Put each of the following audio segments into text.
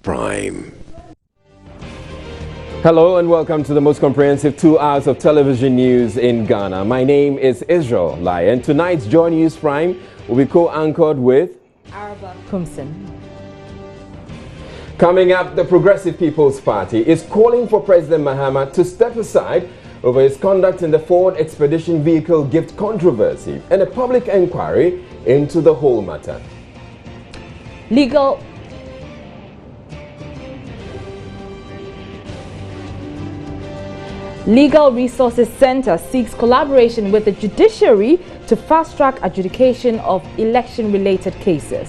Prime. Hello and welcome to the most comprehensive 2 hours of television news in Ghana. My name is Israel Lai, and tonight's Joy News Prime will be co-anchored with Araba Kumsin. Coming up, the Progressive People's Party is calling for President Mahama to step aside over his conduct in the Ford Expedition Vehicle gift controversy and a public inquiry into the whole matter. Legal Resources Center seeks collaboration with the judiciary to fast-track adjudication of election-related cases.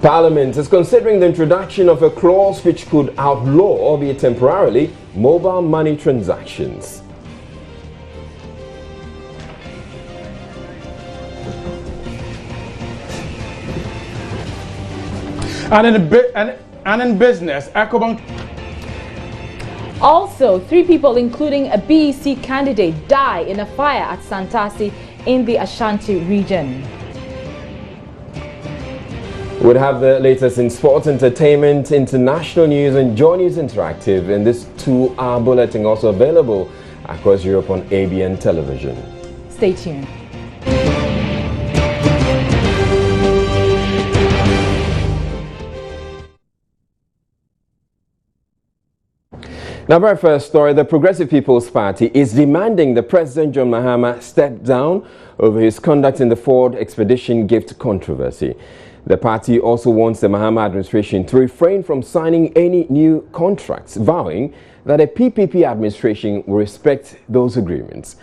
Parliament is considering the introduction of a clause which could outlaw, albeit temporarily, mobile money transactions. And in business, EcoBank. Also, 3 people, including a BECE candidate, die in a fire at Santasi in the Ashanti region. We'll have the latest in sports, entertainment, international news, and Joy News Interactive in this 2-hour bulletin, also available across Europe on ABN television. Stay tuned. Now, very first story, the Progressive People's Party is demanding the President John Mahama step down over his conduct in the Ford Expedition gift controversy. The party also wants the Mahama administration to refrain from signing any new contracts, vowing that a PPP administration will respect those agreements,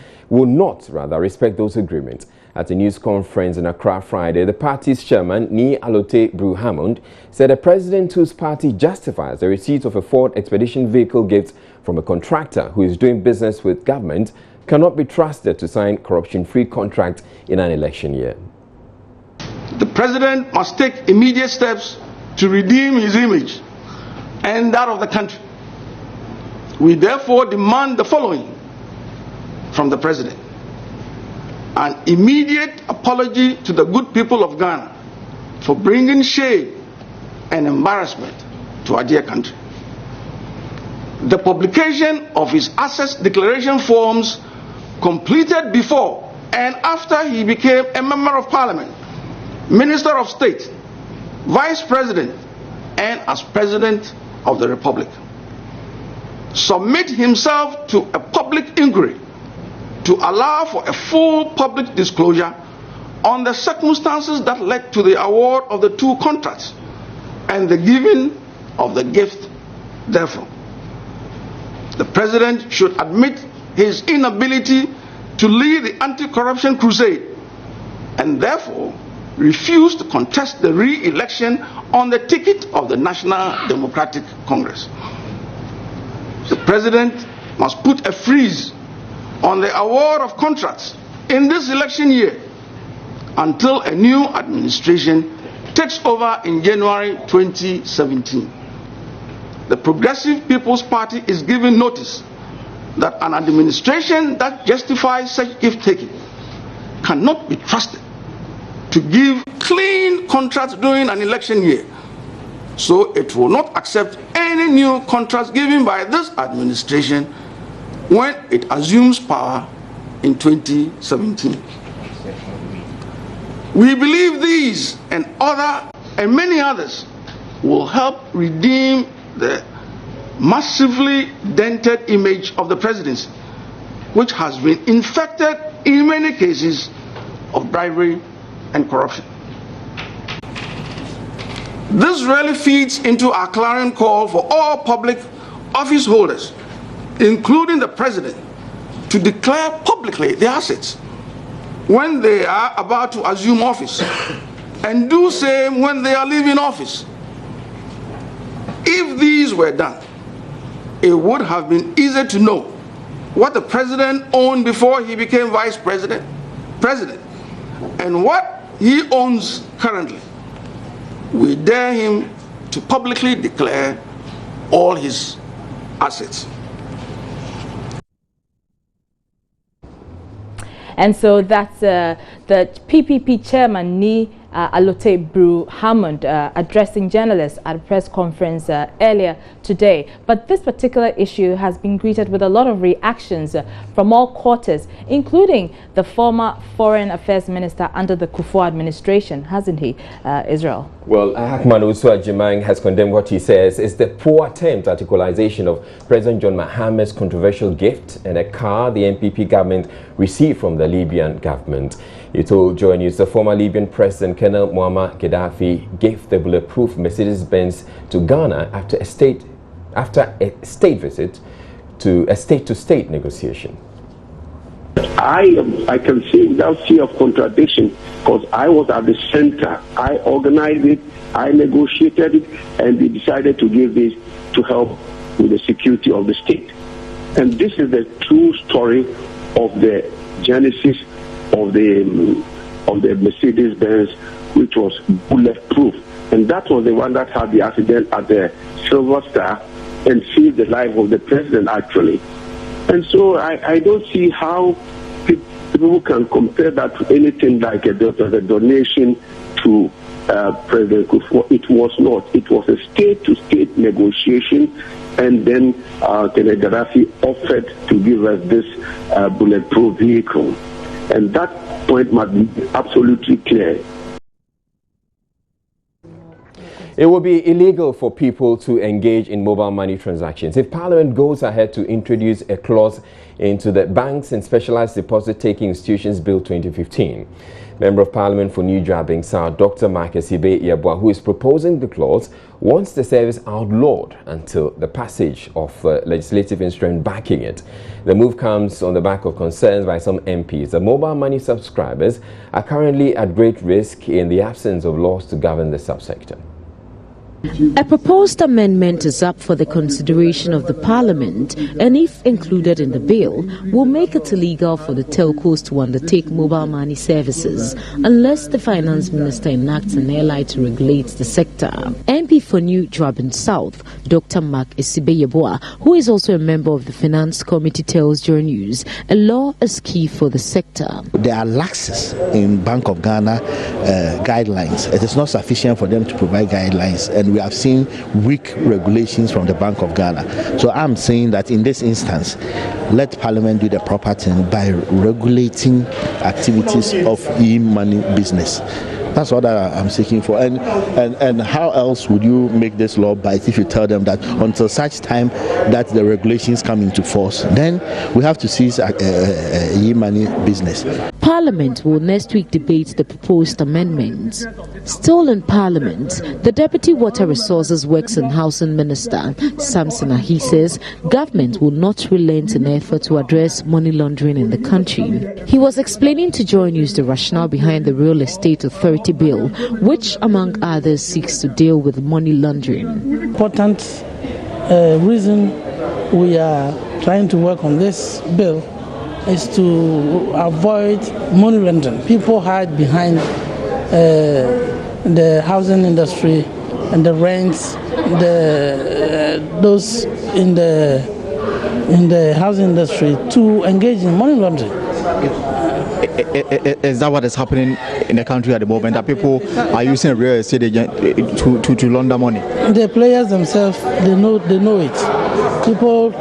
At a news conference in Accra Friday, the party's chairman, Ni Alote Bruhammond, said a president whose party justifies the receipt of a Ford Expedition vehicle gift from a contractor who is doing business with government cannot be trusted to sign corruption-free contract in an election year. The president must take immediate steps to redeem his image and that of the country. We therefore demand the following from the president: an immediate apology to the good people of Ghana for bringing shame and embarrassment to our dear country. The publication of his assets declaration forms completed before and after he became a member of parliament, minister of state, vice president, and as president of the republic. Submit himself to a public inquiry to allow for a full public disclosure on the circumstances that led to the award of the 2 contracts and the giving of the gift. Therefore, the president should admit his inability to lead the anti-corruption crusade and therefore refuse to contest the re-election on the ticket of the National Democratic Congress. The president must put a freeze on the award of contracts in this election year until a new administration takes over in January 2017. The Progressive People's Party is giving notice that an administration that justifies such gift-taking cannot be trusted to give clean contracts during an election year. So it will not accept any new contracts given by this administration when it assumes power in 2017. We believe these and many others will help redeem the massively dented image of the presidency, which has been infected in many cases of bribery and corruption. This really feeds into our clarion call for all public office holders, including the president, to declare publicly their assets when they are about to assume office and do same when they are leaving office. If these were done, it would have been easy to know what the president owned before he became vice president, and what he owns currently. We dare him to publicly declare all his assets. And so that's the PPP chairman, Ni Alote Brew Hammond addressing journalists at a press conference earlier today. But this particular issue has been greeted with a lot of reactions from all quarters, including the former Foreign Affairs Minister under the Kufuor administration, hasn't he, Israel? Well, Ahmad Usua Jimang has condemned what he says is the poor attempt at equalization of President John Mahama's controversial gift and a car the NPP government received from the Libyan government. He told Joy News the former Libyan President Colonel Muammar Gaddafi gave the bulletproof Mercedes-Benz to Ghana after a state visit to a state-to-state negotiation. I can say without fear of contradiction, because I was at the center. I organized it, I negotiated it, and we decided to give this to help with the security of the state. And this is the true story of the genesis of the Mercedes-Benz, which was bulletproof. And that was the one that had the accident at the Silver Star and saved the life of the president, actually. And so I don't see how people can compare that to anything like a donation to President Kufuor. It was not. It was a state-to-state negotiation, and then Colonel Gaddafi offered to give us this bulletproof vehicle. And that point must be absolutely clear. It will be illegal for people to engage in mobile money transactions if Parliament goes ahead to introduce a clause into the Banks and Specialized Deposit-Taking Institutions Bill 2015. Member of Parliament for New Drabing South, Dr. Makesibe Yabua, who is proposing the clause, wants the service outlawed until the passage of legislative instrument backing it. The move comes on the back of concerns by some MPs. The mobile money subscribers are currently at great risk in the absence of laws to govern the subsector. A proposed amendment is up for the consideration of the Parliament, and if included in the bill, will make it illegal for the telcos to undertake mobile money services unless the Finance Minister enacts an airline to regulate the sector. MP for New Drabin South, Dr. Makesibe Yabua, who is also a member of the Finance Committee, tells Joy News a law is key for the sector. There are laxes in Bank of Ghana guidelines. It is not sufficient for them to provide guidelines, and we have seen weak regulations from the Bank of Ghana. So I'm saying that in this instance, let Parliament do the proper thing by regulating activities of e-money business. That's what I'm seeking for. And how else would you make this law bite if you tell them that until such time that the regulations come into force, then we have to cease e-money business. Parliament will next week debate the proposed amendments. Still in Parliament, the Deputy Water Resources, Works and Housing Minister, Samson Ahi, says government will not relent in effort to address money laundering in the country. He was explaining to Joy News the rationale behind the Real Estate Authority Bill, which, among others, seeks to deal with money laundering. Important reason we are trying to work on this bill is to avoid money laundering. People hide behind the housing industry and the rents, those in the housing industry to engage in money laundering. Is that what is happening in the country at the moment, that people are using real estate agent to launder money? The players themselves, they know it. People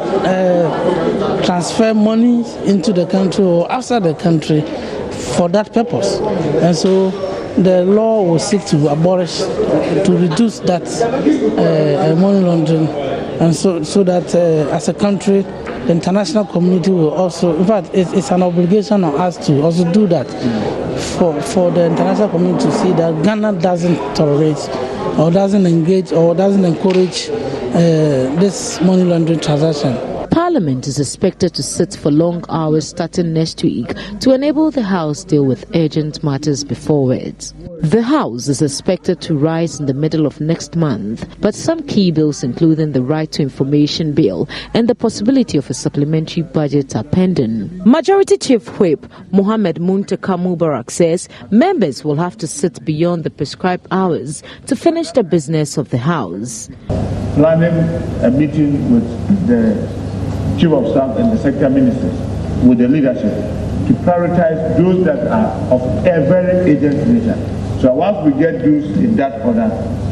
transfer money into the country or outside the country for that purpose, and so the law will seek to abolish, to reduce that money laundering, and so that as a country, the international community will also, in fact, it's an obligation on us to also do that for the international community to see that Ghana doesn't tolerate or doesn't engage or doesn't encourage this money laundering transaction. Parliament is expected to sit for long hours starting next week to enable the House deal with urgent matters before it. The House is expected to rise in the middle of next month, but some key bills, including the Right to Information Bill and the possibility of a supplementary budget, are pending. Majority Chief Whip Mohammed Muntaka Mubarak says members will have to sit beyond the prescribed hours to finish the business of the House. Planning a meeting with the Chief of Staff and the Sector Ministers, with the leadership, to prioritize those that are of a very urgent nature, So once we get those in that order,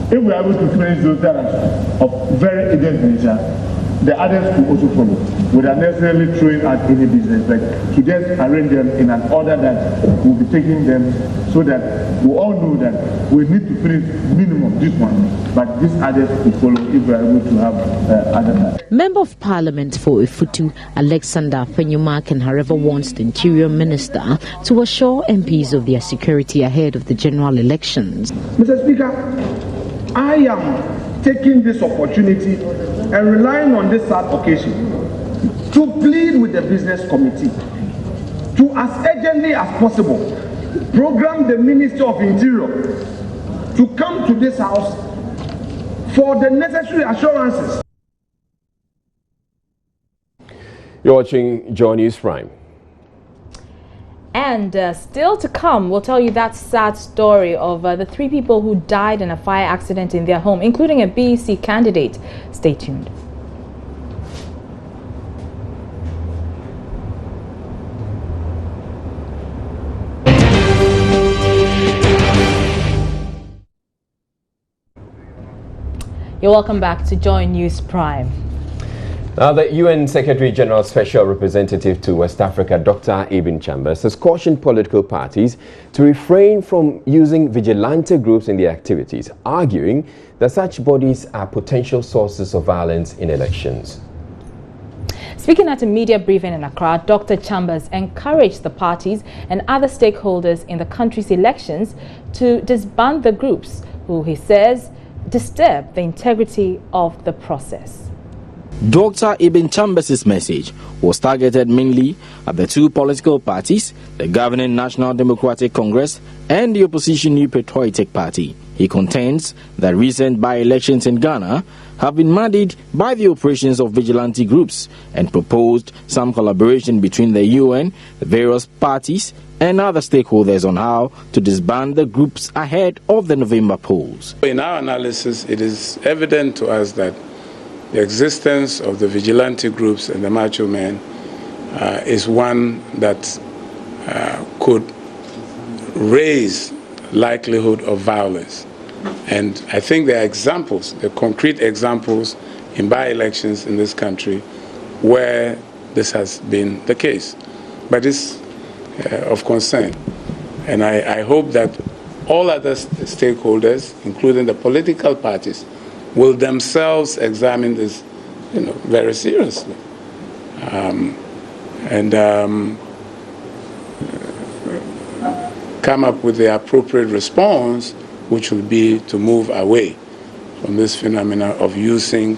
if we are able to finish those that are of very urgent nature, the others will also follow, without necessarily throwing out any business, but to just arrange them in an order that we'll be taking them so that we all know that we need to finish minimum this one, but these others will follow if we are able to have other tasks. Member of Parliament for Ifutu, Alexander Fenyumak, however, wants the Interior Minister to assure MPs of their security ahead of the general elections. Mr. Speaker, I am taking this opportunity and relying on this sad occasion to plead with the business committee to, as urgently as possible, program the Minister of Interior to come to this house for the necessary assurances. You're watching Joy News Prime. And still to come, we'll tell you that sad story of the 3 people who died in a fire accident in their home, including a BECE candidate. Stay tuned. You're welcome back to Joy News Prime. Now, the UN Secretary General Special Representative to West Africa, Dr. Ibrahim Chambers, has cautioned political parties to refrain from using vigilante groups in their activities, arguing that such bodies are potential sources of violence in elections. Speaking at a media briefing in Accra, Dr. Chambers encouraged the parties and other stakeholders in the country's elections to disband the groups who, he says, disturb the integrity of the process. Dr. Ibrahim Chambers' message was targeted mainly at the 2 political parties, the governing National Democratic Congress and the opposition New Patriotic Party. He contends that recent by-elections in Ghana have been muddied by the operations of vigilante groups and proposed some collaboration between the UN, the various parties and other stakeholders on how to disband the groups ahead of the November polls. In our analysis, it is evident to us that the existence of the vigilante groups and the macho men is one that could raise likelihood of violence. And I think there are examples, the concrete examples in by-elections in this country where this has been the case. But it's of concern. And I hope that all other stakeholders, including the political parties, will themselves examine this, very seriously, and come up with the appropriate response, which will be to move away from this phenomena of using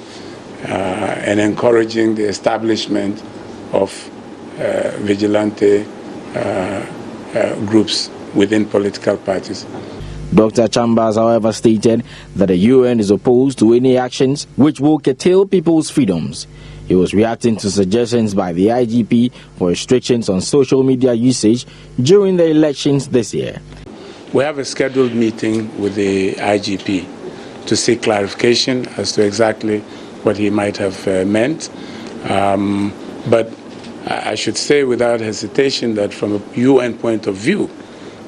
and encouraging the establishment of vigilante groups within political parties. Dr. Chambers, however, stated that the UN is opposed to any actions which will curtail people's freedoms. He was reacting to suggestions by the IGP for restrictions on social media usage during the elections this year. We have a scheduled meeting with the IGP to seek clarification as to exactly what he might have meant. But I should say without hesitation that from a UN point of view,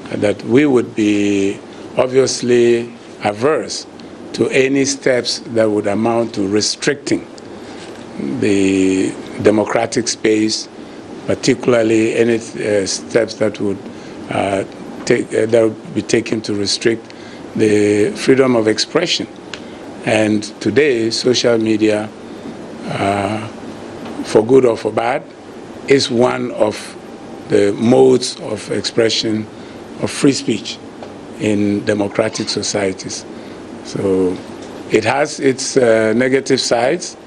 that we would be obviously averse to any steps that would amount to restricting the democratic space, particularly any steps that would be taken to restrict the freedom of expression. And today, social media, for good or for bad, is one of the modes of expression of free speech in democratic societies. So it has its negative sides,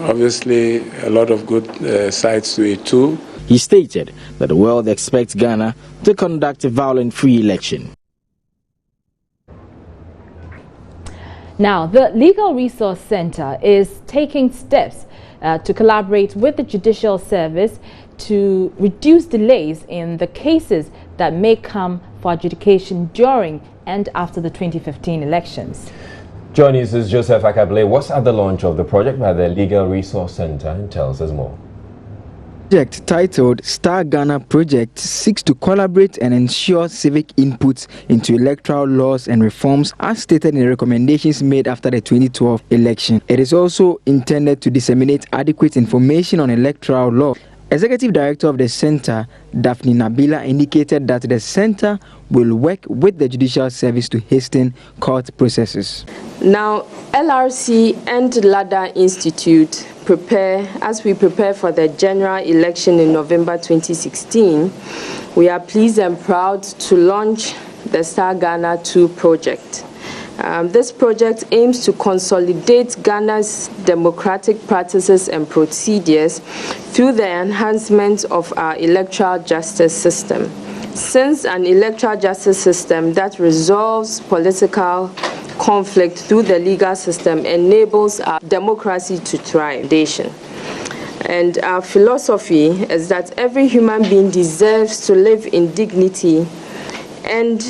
obviously a lot of good sides to it too. He stated that the world expects Ghana to conduct a violent free election. Now, the Legal Resource Center is taking steps to collaborate with the Judicial Service to reduce delays in the cases that may come for adjudication during and after the 2015 elections. Joining us is Joseph Akable. What's at the launch of the project by the Legal Resource Center, and tells us more. Project titled Star Ghana Project seeks to collaborate and ensure civic input into electoral laws and reforms as stated in the recommendations made after the 2012 election. It is also intended to disseminate adequate information on electoral law. Executive Director of the Center, Daphne Nabila, indicated that the Center will work with the Judicial Service to hasten court processes. Now, LRC and LADA Institute as we prepare for the general election in November 2016, we are pleased and proud to launch the Star Ghana 2 project. This project aims to consolidate Ghana's democratic practices and procedures through the enhancement of our electoral justice system. Since an electoral justice system that resolves political conflict through the legal system enables our democracy to thrive. And our philosophy is that every human being deserves to live in dignity, and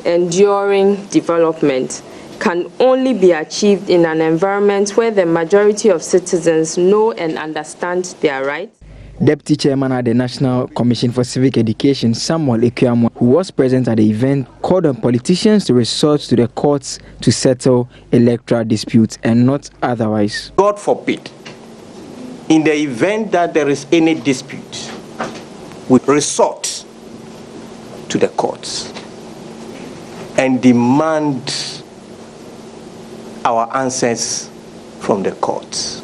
enduring development can only be achieved in an environment where the majority of citizens know and understand their rights. Deputy Chairman at the National Commission for Civic Education, Samuel Ekwamo, who was present at the event, called on politicians to resort to the courts to settle electoral disputes and not otherwise. God forbid, in the event that there is any dispute, we resort to the courts and demand our answers from the courts.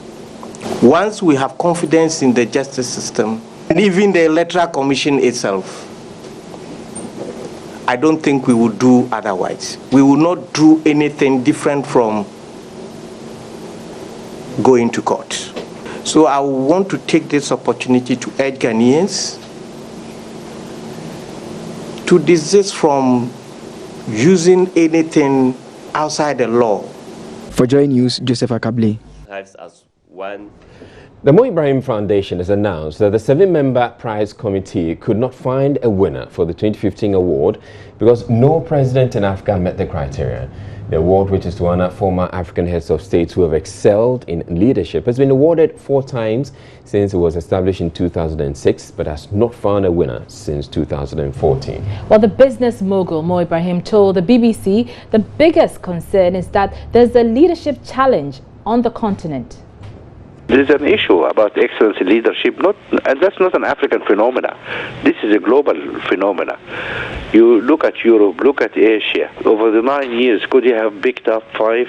Once we have confidence in the justice system and even the Electoral Commission itself, I don't think we will do otherwise. We will not do anything different from going to court. So I want to take this opportunity to urge Ghanaians to desist from using anything outside the law. For Joy News, Joseph Akable. The Mo Ibrahim Foundation has announced that the 7-member prize committee could not find a winner for the 2015 award because no president in Africa met the criteria. The award, which is to honor former African heads of states who have excelled in leadership, has been awarded 4 times since it was established in 2006, but has not found a winner since 2014. Well, the business mogul Mo Ibrahim told the BBC the biggest concern is that there's a leadership challenge on the continent. There is an issue about excellence in leadership, and that's not an African phenomena. This is a global phenomena. You look at Europe, look at Asia. Over the 9 years, could you have picked up 5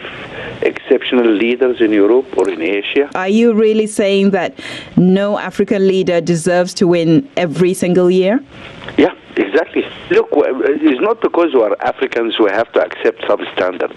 exceptional leaders in Europe or in Asia? Are you really saying that no African leader deserves to win every single year? Yeah, exactly. Look, it's not because we are Africans we have to accept some standards.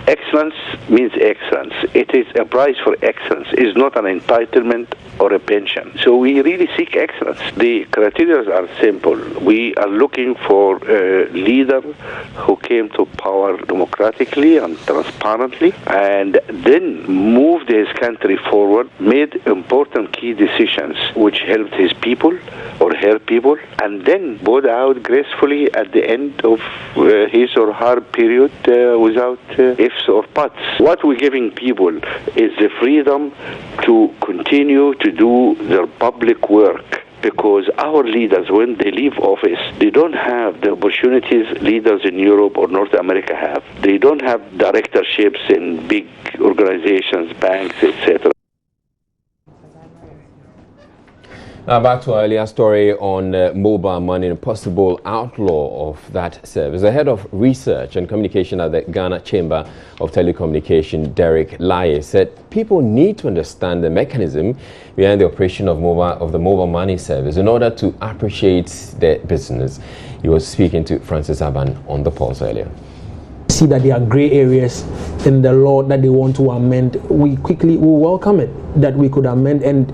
Excellence means excellence. It is a prize for excellence. It's not an entitlement or a pension. So we really seek excellence. The criteria are simple. We are looking for a leader who came to power democratically and transparently, and then moved his country forward, made important key decisions which helped his people or her people, and then bowed out gracefully at the end of his or her period without ifs or buts. What we're giving people is the freedom to continue to do their public work, because our leaders, when they leave office, they don't have the opportunities leaders in Europe or North America have. They don't have directorships in big organizations, banks, etc. Now back to our earlier story on mobile money and possible outlaw of that service. The head of research and communication at the Ghana Chamber of Telecommunication, Derek Laye, said people need to understand the mechanism behind the operation of the mobile money service in order to appreciate their business. He was speaking to Francis Aban on the pulse earlier. See that there are gray areas in the law that they want to amend, we welcome it that we could amend. And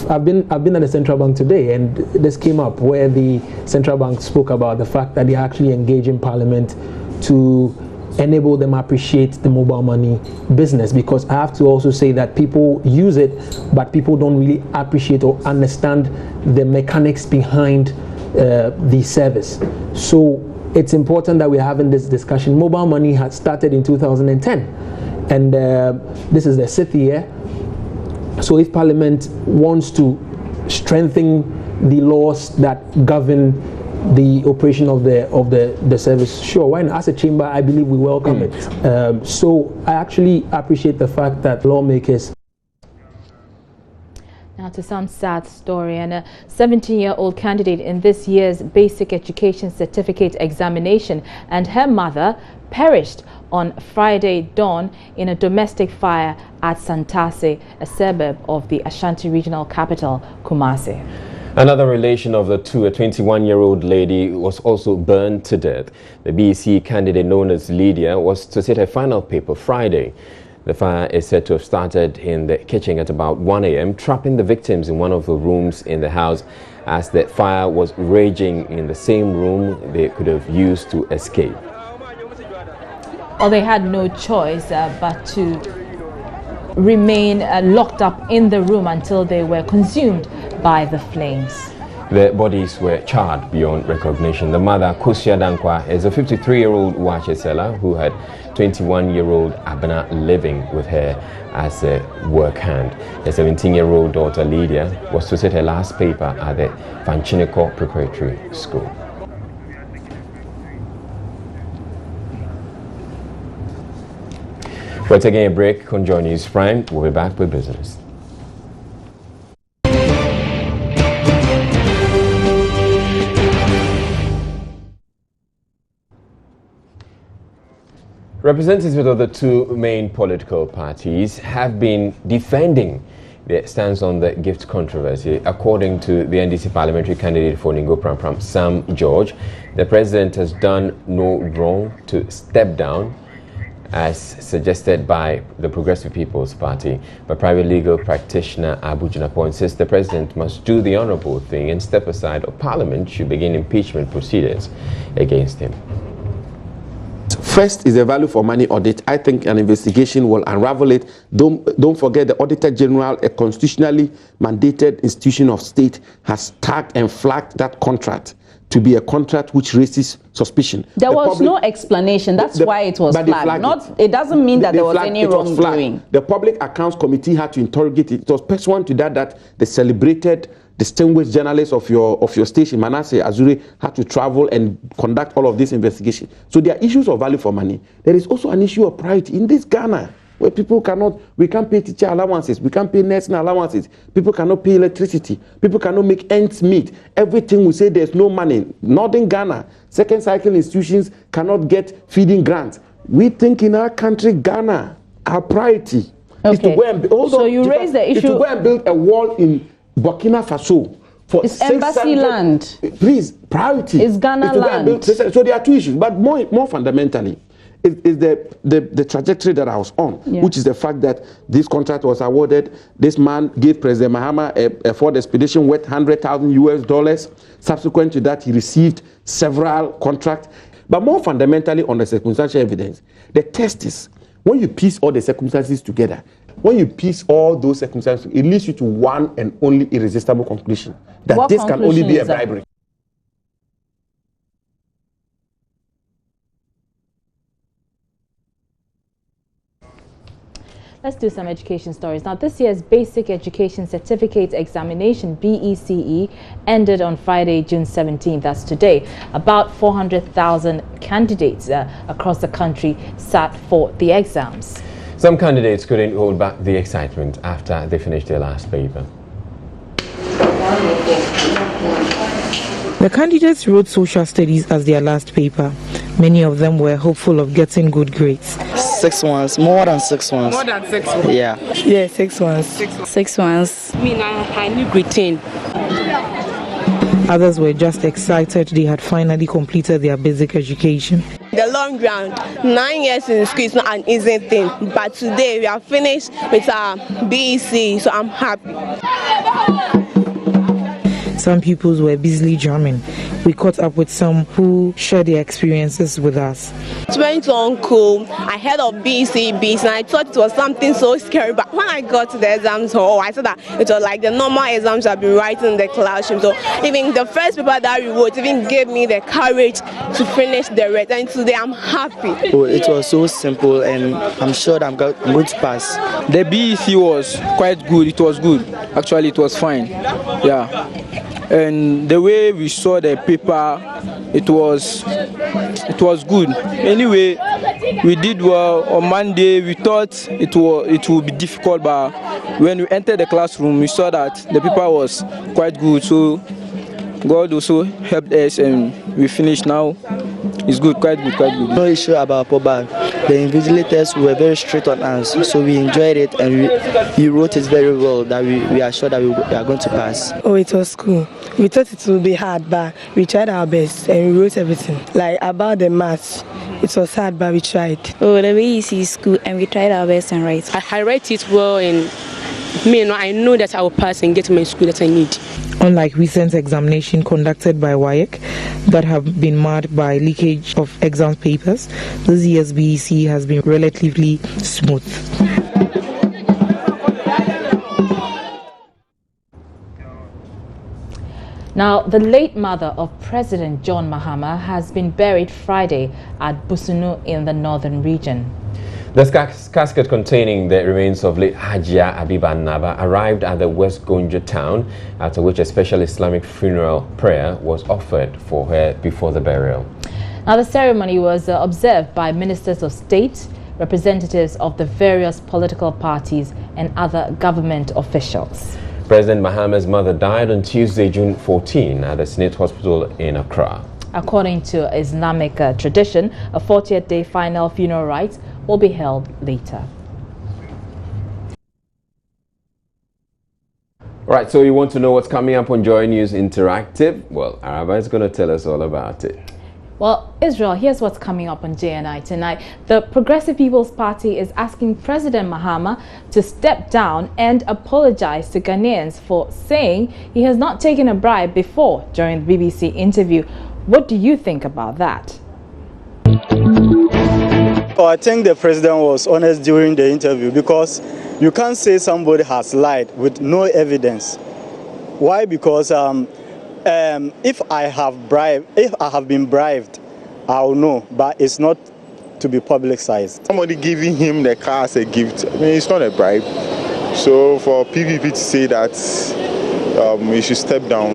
I've been at the central bank today, and this came up where the central bank spoke about the fact that they actually engage in Parliament to enable them appreciate the mobile money business, because I have to also say that people use it, but people don't really appreciate or understand the mechanics behind the service. So it's important that we're having this discussion. Mobile money had started in 2010, and this is the 6th year. So if Parliament wants to strengthen the laws that govern the operation of the service. Sure, why not? As a chamber, I believe we welcome it. So I actually appreciate the fact that lawmakers. Now to some sad story, and a 17-year-old candidate in this year's basic education certificate examination and her mother perished on Friday dawn in a domestic fire at Santasi, a suburb of the Ashanti regional capital, Kumasi. Another relation of the two, a 21-year-old lady, was also burned to death. The BECE candidate known as Lydia was to sit her final paper Friday. The fire is said to have started in the kitchen at about 1 a.m., trapping the victims in one of the rooms in the house. As the fire was raging in the same room they could have used to escape. Well, they had no choice but to remain locked up in the room until they were consumed by the flames. Their bodies were charred beyond recognition. The mother, Kusia Dankwa, is a 53-year-old wache seller who had 21-year-old Abena living with her as a work hand. Her 17-year-old daughter, Lydia, was to sit her last paper at the Fanchiniko Preparatory School. We're taking a break on Joy News Prime. We'll be back with business. Representatives of the two main political parties have been defending their stance on the gift controversy. According to the NDC parliamentary candidate for Ningo Pram, Sam George, the president has done no wrong to step down, as suggested by the Progressive People's Party. But private legal practitioner Abu Junapo insists the president must do the honorable thing and step aside, or Parliament should begin impeachment proceedings against him. First is the value for money audit. I think an investigation will unravel it. Don't forget the Auditor General, a constitutionally mandated institution of state, has tagged and flagged that contract to be a contract which raises suspicion. There was no explanation. That's why it was flagged. It doesn't mean that there was any wrongdoing. The Public Accounts Committee had to interrogate it. It was pursuant to that the celebrated, distinguished journalist of your station, Manasseh Azure, had to travel and conduct all of this investigation. So there are issues of value for money. There is also an issue of priority in this Ghana, where we can't pay teacher allowances, we can't pay nursing allowances, people cannot pay electricity, people cannot make ends meet. Everything we say there's no money. Northern Ghana, second cycle institutions cannot get feeding grants. We think in our country, Ghana, our priority is to go and build. So you raise the issue. Is to go and build a wall in Burkina Faso for it's embassy land. Please, priority. It's Ghana land. So there are two issues, but more fundamentally, is the trajectory that I was on, which is the fact that this contract was awarded. This man gave President Mahama a Ford Expedition worth $100,000 US. Subsequent to that, he received several contracts. But more fundamentally, on the circumstantial evidence, the test is when you piece all the circumstances together. When you piece all those circumstances, it leads you to one and only irresistible conclusion, that this can only be a bribery. Let's do some education stories. Now, this year's Basic Education Certificate Examination, BECE, ended on Friday, June 17th. That's today. About 400,000 candidates across the country sat for the exams. Some candidates couldn't hold back the excitement after they finished their last paper. The candidates wrote social studies as their last paper. Many of them were hopeful of getting good grades. 6 ones, more than 6 ones. More than 6 ones? Yeah. Yeah, 6 ones. 6 ones. I knew grade 10. Others were just excited they had finally completed their basic education. The long ground, 9 years in school is not an easy thing, but today we are finished with our BECE, so I'm happy. Some pupils were busily jamming. We caught up with some who shared their experiences with us. It went on cool. I heard of BECE, and I thought it was something so scary, but when I got to the exams hall, I saw that it was like the normal exams I've been writing in the classroom. So even the first paper that we wrote even gave me the courage to finish the rest, and today I'm happy. Oh, it was so simple, and I'm sure I'm going to pass. The BECE was quite good. It was good. Actually, it was fine. Yeah. And the way we saw the paper, it was good. Anyway, we did well. On Monday, we thought it would be difficult, but when we entered the classroom, we saw that the paper was quite good. So God also helped us, and we finished now. It's good, quite good, quite good. No issue about POBA. The invigilators were very strict on us, so we enjoyed it, and we wrote it very well, that we are sure that we are going to pass. Oh, it was cool. We thought it would be hard, but we tried our best, and we wrote everything. Like about the maths, it was hard, but we tried. Oh, the BECE is cool, and we tried our best and write. I write it well, and I know that I will pass and get to my school that I need. Unlike recent examination conducted by WAEC that have been marred by leakage of exam papers, this year's BECE has been relatively smooth. Now, the late mother of President John Mahama has been buried Friday at Busunu in the northern region. The casket containing the remains of late Hajia Abiba Naba arrived at the West Gonja town, after which a special Islamic funeral prayer was offered for her before the burial. Now, the ceremony was observed by ministers of state, representatives of the various political parties, and other government officials. President Mahama's mother died on Tuesday, June 14, at the Senate Hospital in Accra. According to Islamic tradition, a 40th day final funeral rites will be held later. Right, so you want to know what's coming up on Joy News Interactive? Well, Araba is going to tell us all about it. Well, Israel, here's what's coming up on JNI tonight. The Progressive People's Party is asking President Mahama to step down and apologize to Ghanaians for saying he has not taken a bribe before during the BBC interview. What do you think about that? Oh, I think the president was honest during the interview, because you can't say somebody has lied with no evidence. Why? Because if I have been bribed, I'll know, but it's not to be publicized. Somebody giving him the car as a gift, I mean, it's not a bribe. So for PPP to say that he should step down.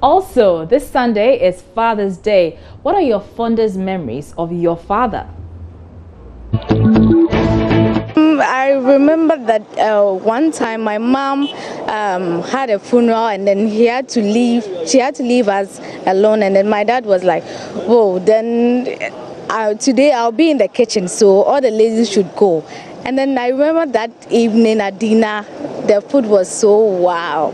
Also, this Sunday is Father's Day. What are your fondest memories of your father? I remember that one time my mom had a funeral, and then she had to leave us alone, and then my dad was like, whoa, then today I'll be in the kitchen, so all the ladies should go. And then I remember that evening at dinner, the food was so wow.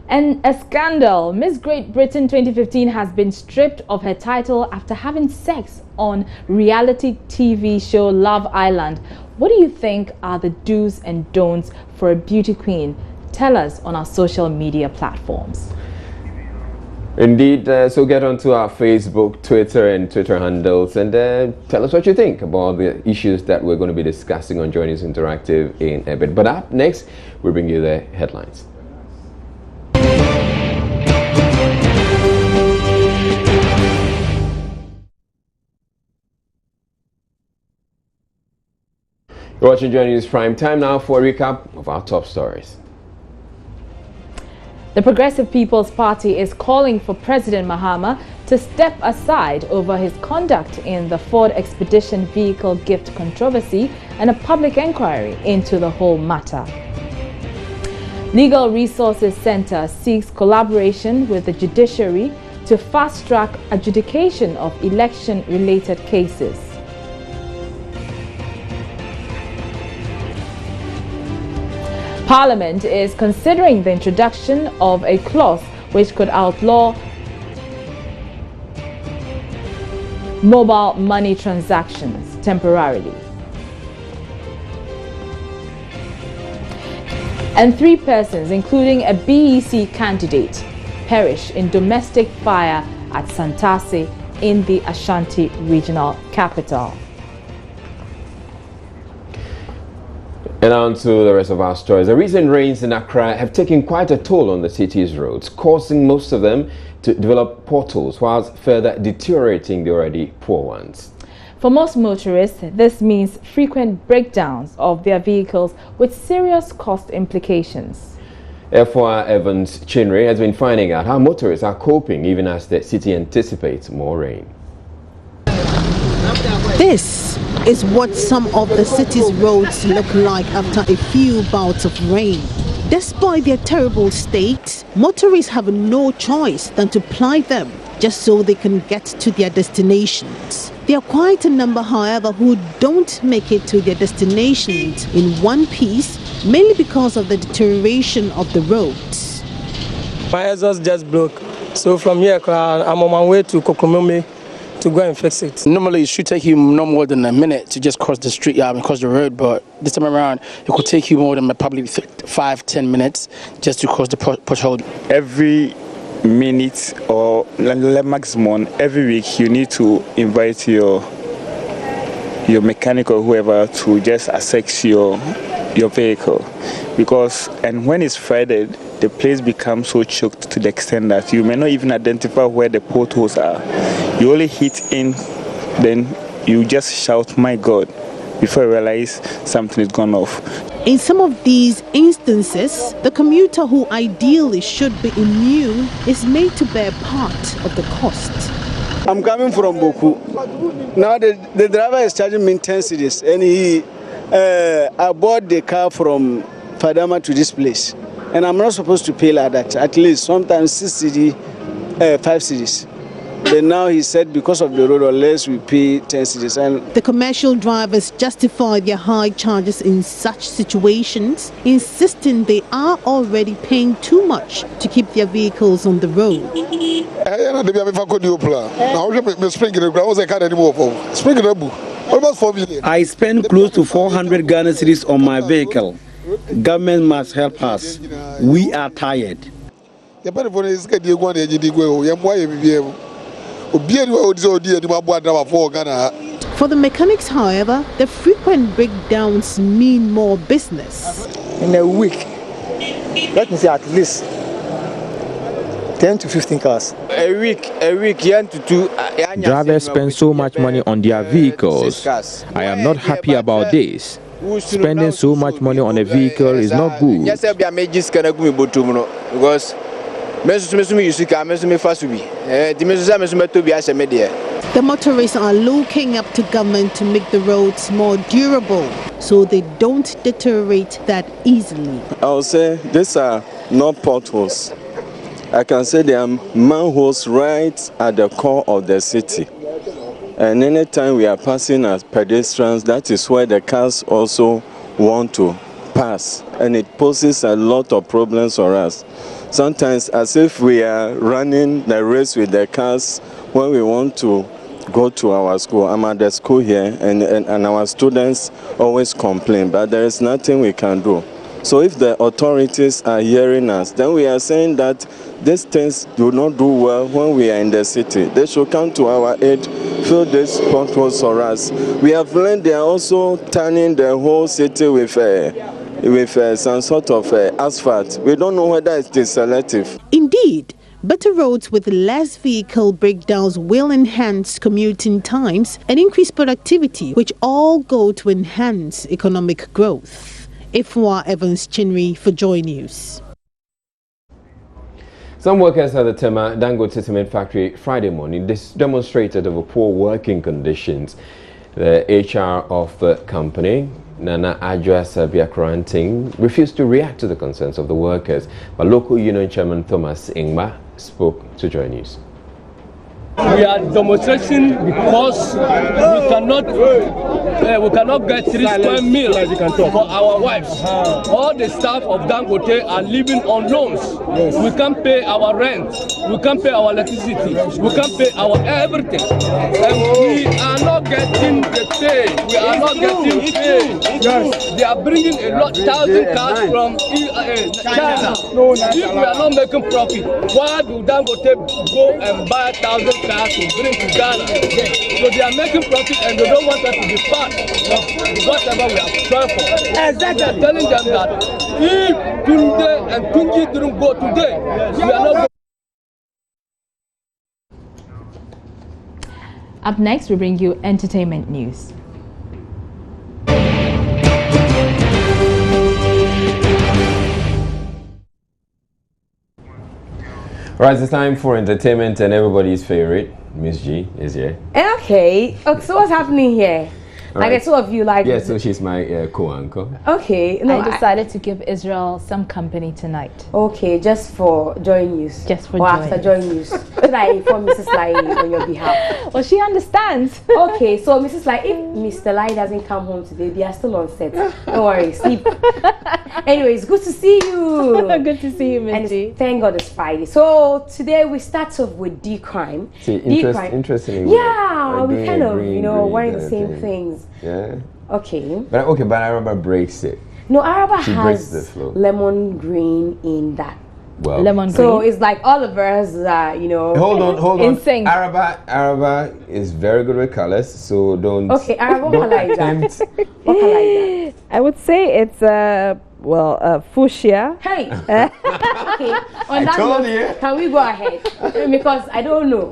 And a scandal. Miss Great Britain 2015 has been stripped of her title after having sex on reality TV show Love Island. What do you think are the do's and don'ts for a beauty queen? Tell us on our social media platforms. Indeed, so get onto our Facebook, Twitter and Twitter handles, and tell us what you think about the issues that we're going to be discussing on Joy News Interactive in a bit. But up next, we bring you the headlines. You're watching Joy News Prime Time now for a recap of our top stories. The Progressive People's Party is calling for President Mahama to step aside over his conduct in the Ford Expedition vehicle gift controversy and a public inquiry into the whole matter. Legal Resources Center seeks collaboration with the judiciary to fast-track adjudication of election-related cases. Parliament is considering the introduction of a clause which could outlaw mobile money transactions temporarily. And 3 persons, including a BECE candidate, perished in domestic fire at Santasi in the Ashanti regional capital. And on to the rest of our stories. The recent rains in Accra have taken quite a toll on the city's roads, causing most of them to develop potholes whilst further deteriorating the already poor ones. For most motorists, this means frequent breakdowns of their vehicles with serious cost implications. F1 Evans Chinri has been finding out how motorists are coping even as the city anticipates more rain. This is what some of the city's roads look like after a few bouts of rain. Despite their terrible state, motorists have no choice than to ply them just so they can get to their destinations. There are quite a number, however, who don't make it to their destinations in one piece, mainly because of the deterioration of the roads. My exhaust just broke, so from here I'm on my way to Kokomome to go and fix it. Normally it should take you no more than a minute to just cross the street, cross the road, but this time around it could take you more than probably 5-10 minutes just to cross the pothole. Every minute or maximum every week you need to invite your mechanic or whoever to just assess your vehicle, because when it's Friday the place becomes so choked to the extent that you may not even identify where the potholes are. You only hit in, then you just shout, "My God," before you realize something is gone off. In some of these instances, the commuter who ideally should be immune is made to bear part of the cost. I'm coming from Boku. Now the driver is charging me 10 cedis, and I bought the car from Fadama to this place. And I'm not supposed to pay like that, at least sometimes 6 cedis, 5 cedis. Then now he said because of the road, unless we pay 10 cedis. And the commercial drivers justify their high charges in such situations, insisting they are already paying too much to keep their vehicles on the road. I spend close to 400 Ghana cedis on my vehicle. Government must help us. We are tired. For the mechanics, however, the frequent breakdowns mean more business. In a week, let me say at least 10 to 15 cars. A week, drivers spend so much money on their vehicles. I am not happy about this. Spending so much money on a vehicle is not good. Because the motorists are looking up to government to make the roads more durable so they don't deteriorate that easily. I would say these are not potholes. I can say they are manholes right at the core of the city. And anytime we are passing as pedestrians, that is where the cars also want to pass. And it poses a lot of problems for us. Sometimes as if we are running the race with the cars when we want to go to our school. I'm at the school here and our students always complain, but there is nothing we can do. So if the authorities are hearing us, then we are saying that these things do not do well when we are in the city. They should come to our aid, fill these potholes for us. We have learned they are also turning the whole city with some sort of asphalt. We don't know whether it is selective. Indeed, better roads with less vehicle breakdowns will enhance commuting times and increase productivity, which all go to enhance economic growth. Ifwa Evans Chinri for Joy News. Some workers at the Tema Dangote Cement Factory Friday morning demonstrated over poor working conditions. The HR of the company, Nana Adjoa Sabiakranting, refused to react to the concerns of the workers, but local union chairman Thomas Ingba spoke to Joy News. We are demonstrating because we cannot get 3 square meals for our wives. All the staff of Dangote are living on loans. We can't pay our rent. We can't pay our electricity. We can't pay our everything. And we are not getting the pay. We are not getting paid. They are bringing a lot, 1,000 cars from China. If we are not making profit, why do Dangote go and buy 1,000 cars to bring to Ghana? So they are making profit and they don't want us to be part of whatever we have tried for. Exactly. We are telling them that if Tunde and Tunji didn't go today, we are not going. Up next, we bring you entertainment news. Right, it's time for entertainment and everybody's favorite, Miss G, is here. Okay, so what's happening here? Like, right. I saw of you, like... Yeah, so she's my co-uncle. Okay. No, I decided to give Israel some company tonight. Okay, just for Joy News. Just for Joy. After Joy News. Should I inform Mrs. Lai on your behalf? Well, she understands. Okay, so Mrs. Lai, if Mr. Lai doesn't come home today, they are still on set. Don't worry, sleep. Anyways, good to see you. Good to see you, Miss G. Thank God it's Friday. So today we start off with D-Crime. See, interesting. Yeah, we kind of, wearing the same things. Yeah. Okay. But Araba breaks it. No, Araba she has the flow. Lemon green in that. Well, lemon green. So it's like all of us are, Hold on. In sync. Araba is very good with colors, so don't. Okay, Araba, what color is that? What color is that? I would say it's fuchsia. Hey. Okay. On that note, can we go ahead? Because I don't know.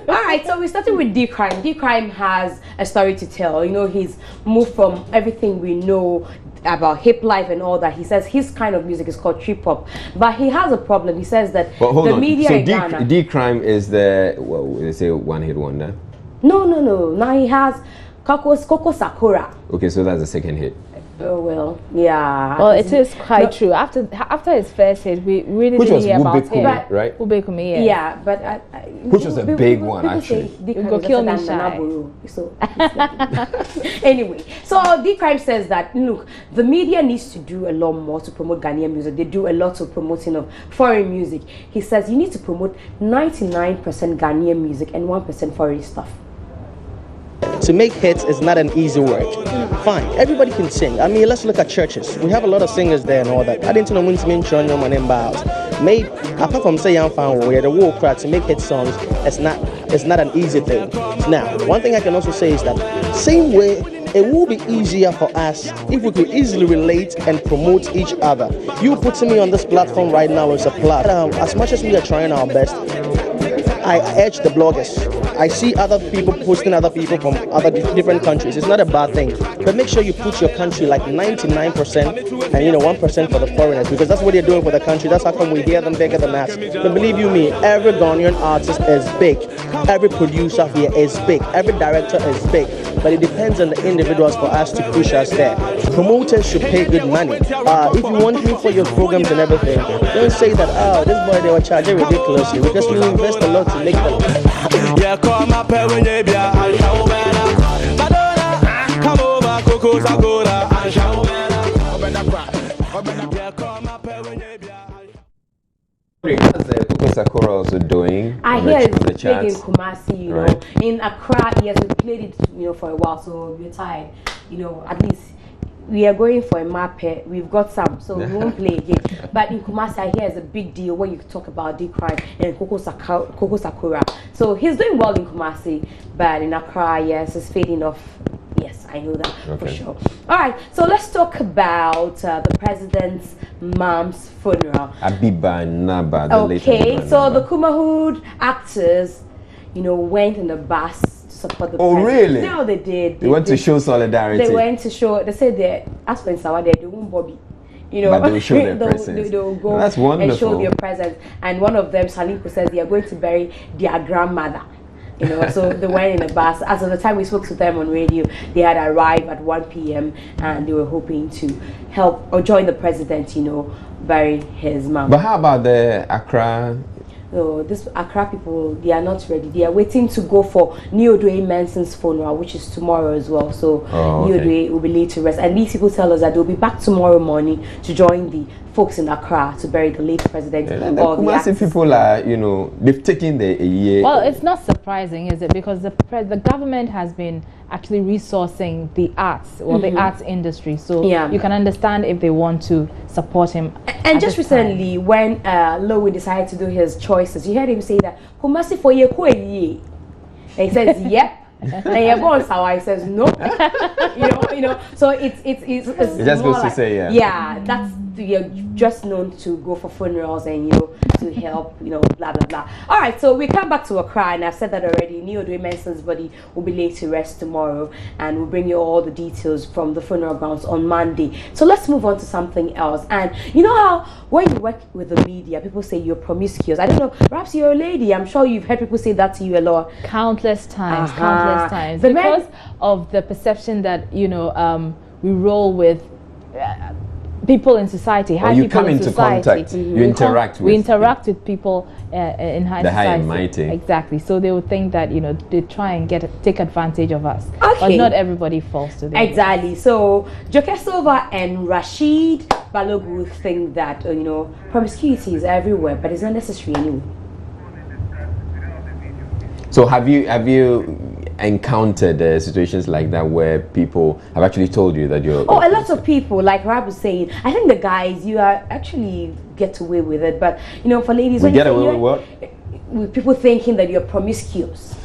All right. So we started with D-Crime. D-Crime has a story to tell. He's moved from everything we know about hip life and all that. He says his kind of music is called trip hop, but he has a problem. He says that the media in Ghana. D-Crime is they say one hit wonder. No. Now he has Coco Sakura. Okay, so that's the second hit. Oh well, yeah. Well, it is quite true. After his first hit, we really didn't hear about him. Right? Ubekumi, yes. Yeah, but which was a big one actually. Go kill me shy. So anyway, so D-Crime says that look, the media needs to do a lot more to promote Ghanaian music. They do a lot of promoting of foreign music. He says you need to promote 99% Ghanaian music and 1% foreign stuff. To make hits is not an easy work. Fine, everybody can sing. I mean, let's look at churches. We have a lot of singers there and all that. I didn't know when to mention your money made apart from saying I'm fan where the war crowd to make hit songs, it's not an easy thing. Now, one thing I can also say is that same way it will be easier for us if we could easily relate and promote each other. You putting me on this platform right now is a plus. As much as we are trying our best, I urge the bloggers. I see other people posting other people from other different countries. It's not a bad thing, but make sure you put your country like 99% and 1% for the foreigners, because that's what they're doing for the country. That's how come we hear them bigger than us. But believe you me, every Ghanaian artist is big. Every producer here is big. Every director is big. But it depends on the individuals for us to push us there. Promoters should pay good money. If you want me for your programs and everything, don't say that, this boy, they were charging ridiculously, because we invest a lot to make them. Yeah, come up when you be Madonna, come over, Coco Sakura, and Coco Sakura also doing. I hear it's big in Kumasi, right. In Accra, yes, we played it, for a while, so we're tired, at least. We are going for a map. We've got some, so we won't play again. But in Kumasi, I hear it's a big deal when you talk about D-Crime and Coco Sakura. So he's doing well in Kumasi, but in Accra, yes, it's fading off. Yes, I know that for sure. All right, so let's talk about the president's mom's funeral. Abiba Naba. Okay, so the Kumahood actors, went in the bus. Support the president. Really? No, they did. They went to show solidarity. They went to show. They said they, as for Sawa, they won't Bobby. But they will show their presence. They'll go that's wonderful. and show their presence. And one of them, Saliko, says they are going to bury their grandmother. So they went in the bus. As of the time we spoke to them on radio, they had arrived at 1 p.m. and they were hoping to help or join the president, bury his mom. But how about the Accra? So this Accra people, they are not ready. They are waiting to go for Neodwe Manson's funeral, which is tomorrow as well. So Neodwe will be laid to rest. And these people tell us that they'll be back tomorrow morning to join the folks in Accra to bury the late president. And the Kumasi people are, they've taken a year. Well, it's not surprising, is it? Because the government has been actually resourcing the arts or the arts industry. So you can understand if they want to support him. And just recently, when Lowe decided to do his choices, you heard him say that Kumasi for ye. And he says, yep. And your boss, how I says no. So it's just goes to say yeah, that's you're just known to go for funerals and, you know, to help, you know, blah, blah, blah. All right, so we come back to Accra, and I've said that already. Neo Menson's body will be laid to rest tomorrow, and we'll bring you all the details from the funeral grounds on Monday. So let's move on to something else. And you know how when you work with the media, people say you're promiscuous. I don't know, perhaps you're a lady. I'm sure you've heard people say that to you a lot. Countless times, countless times. Because of the perception that, you know, we roll with people in society, high you people come in into society. contact, you interact with. We interact with people in high the society. high and mighty. Exactly. So they would think that, you know, they try and take advantage of us. Okay. But not everybody falls to them. Exactly. So Joke Silva and Rashid Balogu think that, you know, promiscuity is everywhere, but it's not necessary anyway. So have you encountered situations like that where people have actually told you that you're... Oh, a lot of people, like Rab was saying, I think the guys, you are actually get away with it, but, you know, for ladies... We get away with what? With people thinking that you're promiscuous.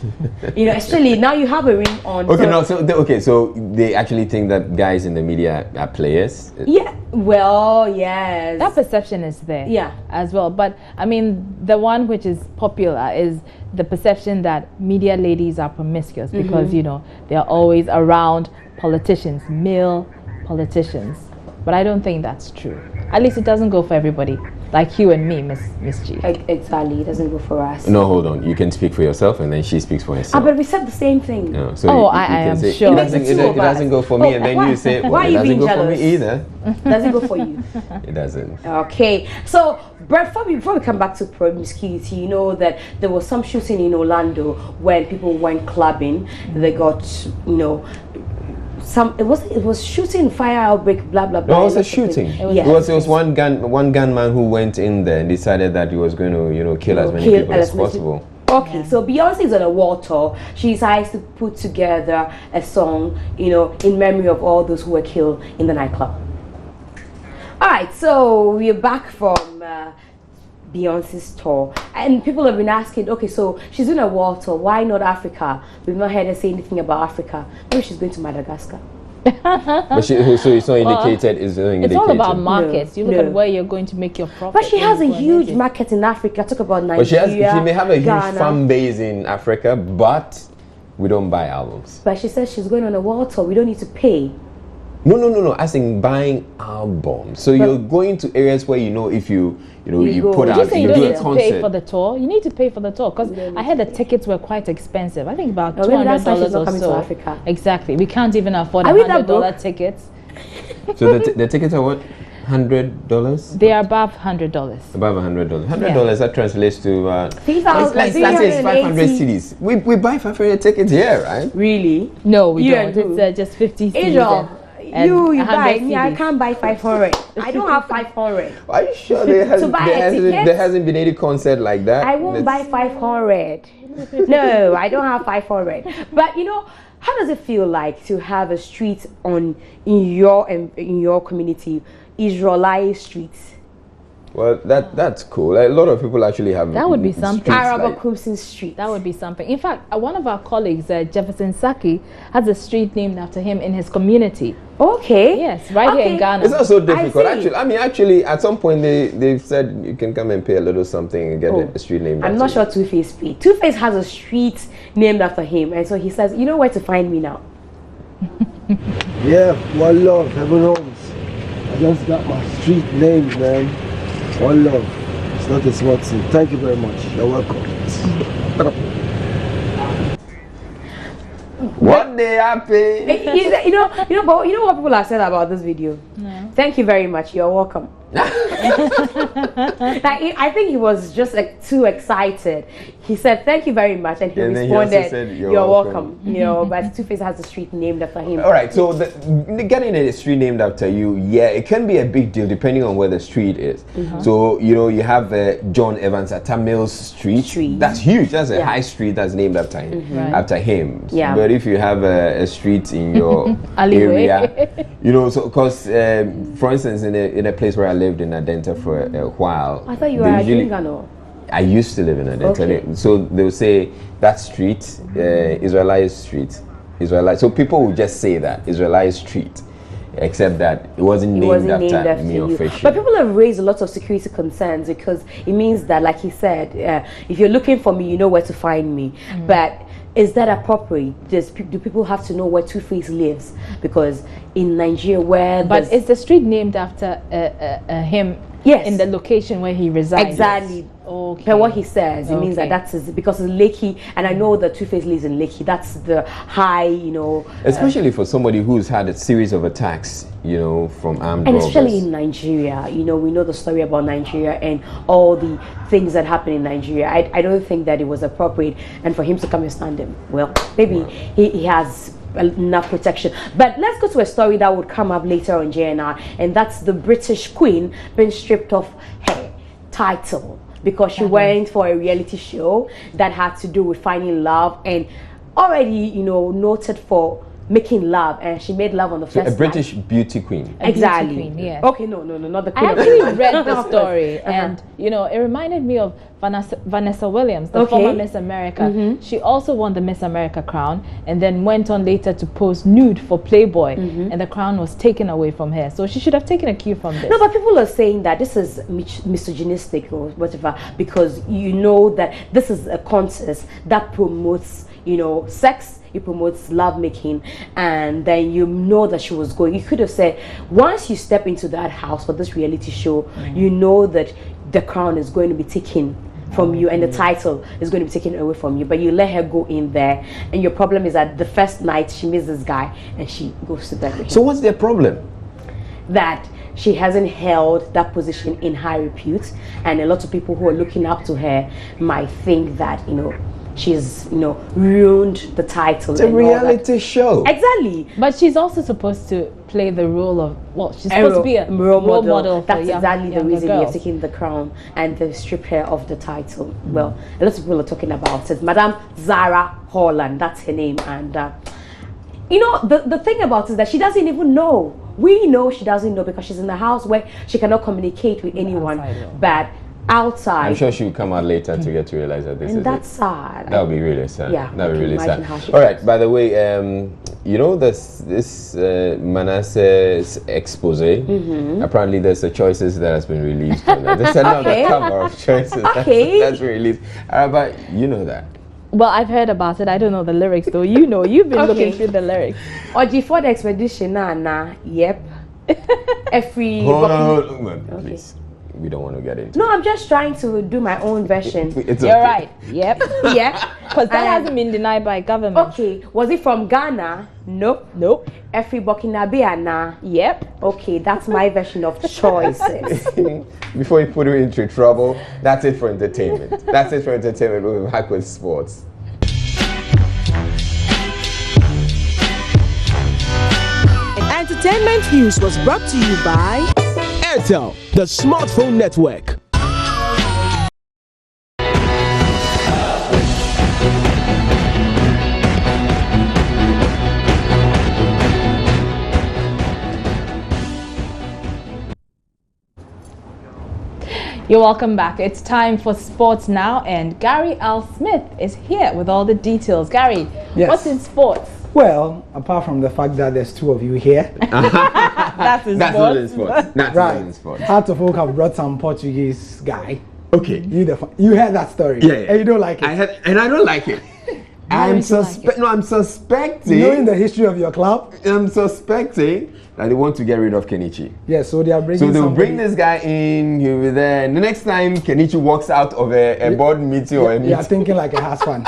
You know, especially now you have a ring on. Okay, so they actually think that guys in the media are players? Yeah, well, yes. That perception is there. Yeah. As well. But, I mean, the one which is popular is the perception that media ladies are promiscuous because, you know, they're always around politicians, male politicians. But I don't think that's true. At least it doesn't go for everybody. Like you and me, Miss G. Exactly, it doesn't go for us. No, hold on. You can speak for yourself and then she speaks for herself. But we said the same thing. No, so I am sure. It doesn't go for me, and then you say, well, it doesn't go for me either. Doesn't go for you. It doesn't. Okay, so before we come back to promiscuity, you know that there was some shooting in Orlando when people went clubbing. They got, you know, it was shooting, fire outbreak, blah blah blah. No, it was a shooting. It was one gunman who went in there and decided that he was going to, you know, kill as many people as possible. Okay, so Beyonce is on a world tour. She decides to put together a song, you know, in memory of all those who were killed in the nightclub. All right, so we're back from Beyonce's tour, and people have been asking, okay, so she's doing a world tour, why not Africa? We've not heard her say anything about Africa. Maybe she's going to Madagascar. But so it's not indicated. It's all about markets. You look at where you're going to make your profit. But she has a huge market in Africa. Talk about Nigeria. But she may have a huge Ghana. fan base in Africa, but we don't buy albums. But she says she's going on a world tour. We don't need to pay. No. As in buying albums. So you're going to areas where if you put out, you do a concert. Pay for the tour. You need to pay for the tour because I heard the tickets were quite expensive. I think about $200 or so. To Africa. Exactly. We can't even afford $100 tickets. So the tickets are what? $100? They are above $100. Above $100. $100 that translates to let's say it's 500 CDs. We buy 500 tickets here, right? Really? No, we don't. It's just 50 CDs. You buy me. I can't buy 500. I don't have 500. Are you sure there hasn't been any concert like that? I won't buy 500. No, I don't have 500. But how does it feel like to have a street in your community, Israelite streets? Well, that's cool. A lot of people actually have. That would be something. Arab Cruising Street. That would be something. In fact, one of our colleagues, Jefferson Saki, has a street named after him in his community. Okay. Yes, here in Ghana. It's not so difficult. Actually, at some point they said you can come and pay a little something and get a street named. I'm not sure Two-Face paid. Two-Face has a street named after him, and so he says, "You know where to find me now." Yeah, one love, heaven homes. I just got my street named, man. One love. It's not a small thing. Thank you very much. You're welcome. One day I pay. But you know what people have said about this video? No. Thank you very much. You're welcome. I think he was just too excited. He said thank you very much, and he responded, said, you're welcome. But Two-Face has a street named after him. All right, so getting a street named after you, it can be a big deal depending on where the street is. So you have John Evans Atamil's street. That's huge. That's a high street that's named after him. After him. Yeah. But if you have a street in your area, so because for instance, in a place where I lived in Adenta for a while. I thought you were a Gingano. I used to live in Adenta. Okay. So they'll say that street, Israelite street. Israelite. So people will just say that, Israelite street. except that it wasn't named after me officially. But people have raised a lot of security concerns because it means that, like he said, if you're looking for me, you know where to find me. But is that appropriate? Do people have to know where Two-Face lives? Because in Nigeria, where is the street named after him? Yes, in the location where he resides. Exactly. Okay. But what he says, it means that that's because it's Lekki, and I know that Two-Face lives in Lekki. That's the high, Especially for somebody who's had a series of attacks, from armed robbers. And especially in Nigeria, we know the story about Nigeria and all the things that happen in Nigeria. I don't think that it was appropriate, and for him to come and stand him, well, maybe he has enough protection. But let's go to a story that would come up later on JNR, and that's the British Queen being stripped of her title because she went for a reality show that had to do with finding love, and already noted for making love, and she made love on the first a British beauty queen. Exactly. Beauty queen, yes. Okay, no, not the queen. I actually read the story, and it reminded me of Vanessa Williams, the former Miss America. She also won the Miss America crown, and then went on later to pose nude for Playboy, and the crown was taken away from her. So she should have taken a cue from this. No, but people are saying that this is misogynistic or whatever, because that this is a contest that promotes, sex. It promotes lovemaking, and then that she was going. You could have said, once you step into that house for this reality show, you know that the crown is going to be taken from you and the title is going to be taken away from you, but you let her go in there, and your problem is that the first night she meets this guy and she goes to bed with him. So what's their problem? That she hasn't held that position in high repute, and a lot of people who are looking up to her might think that she's ruined the title. It's a reality show. Exactly. But she's also supposed to play the role of she's supposed to be a role model for That's exactly the reason we have taken the crown and the strip her of the title. Well, a lot of people are talking about it. Madame Zara Holland, that's her name, and the thing about it is that she doesn't even know. We know she doesn't know because she's in the house where she cannot communicate with anyone. But outside, I'm sure she will come out later to get to realize that this is that's sad. That would be really sad. Yeah, that would be really sad. All right. By the way, this Manasseh's expose. Apparently, there's the choices that has been released. There's another cover of choices that's been released. But you know that. Well, I've heard about it. I don't know the lyrics though. You've been looking through the lyrics. For the expedition, yep. Every. Hold on, please. We don't want to get into it. No, I'm just trying to do my own version. You're right. Yep. Yeah. Because that hasn't been denied by government. Okay. Was it from Ghana? Nope. Every Burkina. Yep. Okay, that's my version of choices. Before you put it into trouble, that's it for entertainment. We'll be back with sports. Entertainment News was brought to you by Airtel, the smartphone network. You're welcome back. It's time for sports now, and Gary L. Smith is here with all the details. Gary, what's in sports? Well, apart from the fact that there's two of you here, that's not in sports. That's right. Not in sports. Heart of Oak have brought some Portuguese guy. Okay. You heard that story. Yeah. And you don't like it. And I don't like it. I'm suspecting. Knowing the history of your club, I'm suspecting that they want to get rid of Kenichi. Yeah, so they are bringing. So they'll bring this guy in. He'll be there. And the next time Kenichi walks out of a board meeting or a meeting, you're thinking like a house fun.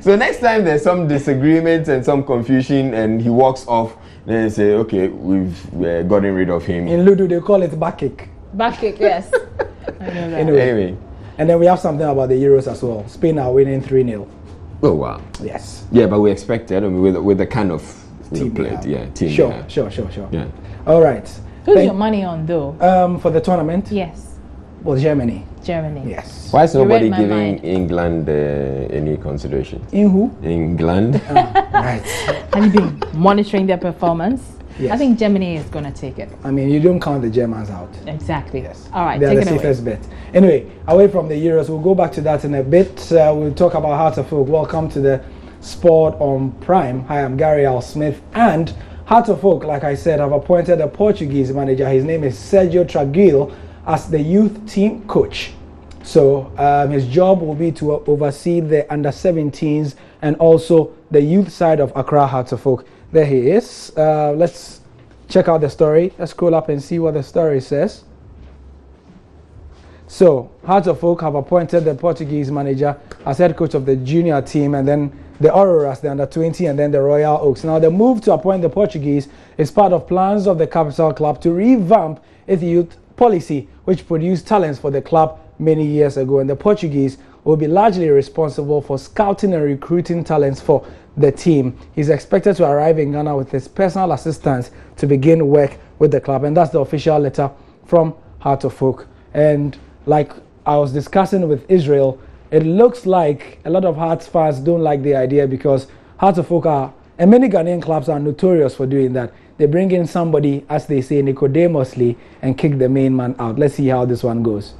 So next time there's some disagreement and some confusion, and he walks off, then they say, "Okay, we've gotten rid of him." In Ludo, they call it back kick. Back kick, yes. I know that. Anyway, and then we have something about the Euros as well. Spain are winning 3-0. Oh wow. Yes. Yeah, but we expected with the kind of team played. Team. Sure. Yeah. All right. Who's your money on though? For the tournament? Yes. Well, Germany. Yes. Why is nobody giving England any consideration? In who? England. Right. Have you been monitoring their performance? Yes. I think Germany is going to take it. I mean, you don't count the Germans out. Exactly. Yes. All right, they are the safest bet. Anyway, away from the Euros, we'll go back to that in a bit. We'll talk about Heart of Oak. Welcome to the Sport on Prime. Hi, I'm Gary L. Smith, and Heart of Oak, like I said, have appointed a Portuguese manager. His name is Sergio Traguil as the youth team coach. So his job will be to oversee the under-17s and also the youth side of Accra Heart of Oak. There he is. Let's check out the story. Let's scroll up and see what the story says. So Heart of Oak have appointed the Portuguese manager as head coach of the junior team, and then the Auroras, the under-20, and then the Royal Oaks. Now, the move to appoint the Portuguese is part of plans of the Capital Club to revamp its youth policy, which produced talents for the club many years ago. And the Portuguese will be largely responsible for scouting and recruiting talents for the team. He's expected to arrive in Ghana with his personal assistants to begin work with the club. And that's the official letter from Heart of Oak. And like I was discussing with Israel, it looks like a lot of Hearts fans don't like the idea because Heart of Oak are, and many Ghanaian clubs are notorious for doing that. They bring in somebody, as they say, Nicodemously, and kick the main man out. Let's see how this one goes.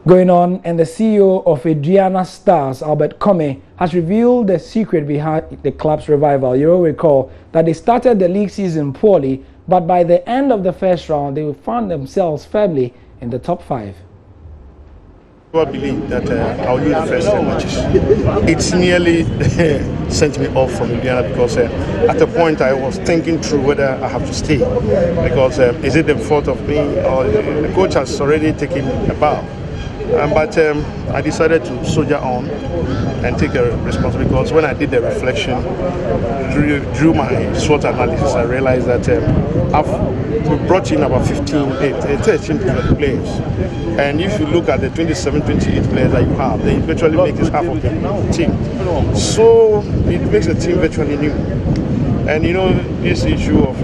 Going on, and the CEO of Adriana Stars, Albert Kome, has revealed the secret behind the club's revival. You will recall that they started the league season poorly, but by the end of the first round, they found themselves firmly in the top 5. I believe that I'll lose the first 10 matches. It's nearly sent me off from Indiana because at a point I was thinking through whether I have to stay because is it the fault of me or the coach has already taken a bow. But I decided to soldier on and take a responsibility because when I did the reflection, drew my SWOT analysis, I realized that we brought in about 13 players. And if you look at the 27, 28 players that you have, they virtually make this half of the team. So it makes the team virtually new. And you know, this issue of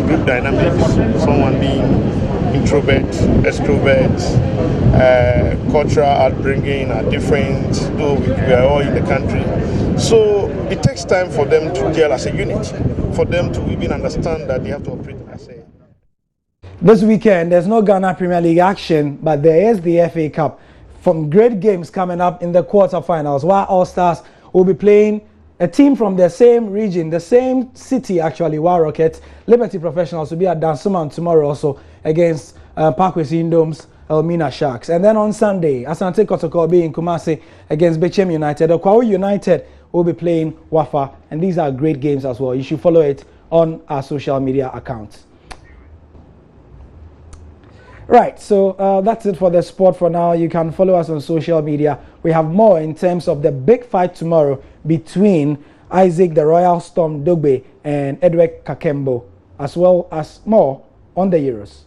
group dynamics, someone being introvert, extrovert, cultural upbringing are different, though we are all in the country. So it takes time for them to gel as a unit, for them to even understand that they have to operate as a. This weekend, there's no Ghana Premier League action, but there is the FA Cup. From great games coming up in the quarterfinals, while All Stars will be playing a team from the same region, the same city actually, War Rockets. Liberty Professionals will be at Dansoman tomorrow also against Parkway Indoms, Elmina Sharks. And then on Sunday, Asante Kotoko will be in Kumasi against Bechem United. Okwawu United will be playing Wafa, and these are great games as well. You should follow it on our social media accounts. Right, so that's it for the sport for now. You can follow us on social media. We have more in terms of the big fight tomorrow between Isaac the Royal Storm Dogbe and Edward Kakembo, as well as more on the Euros.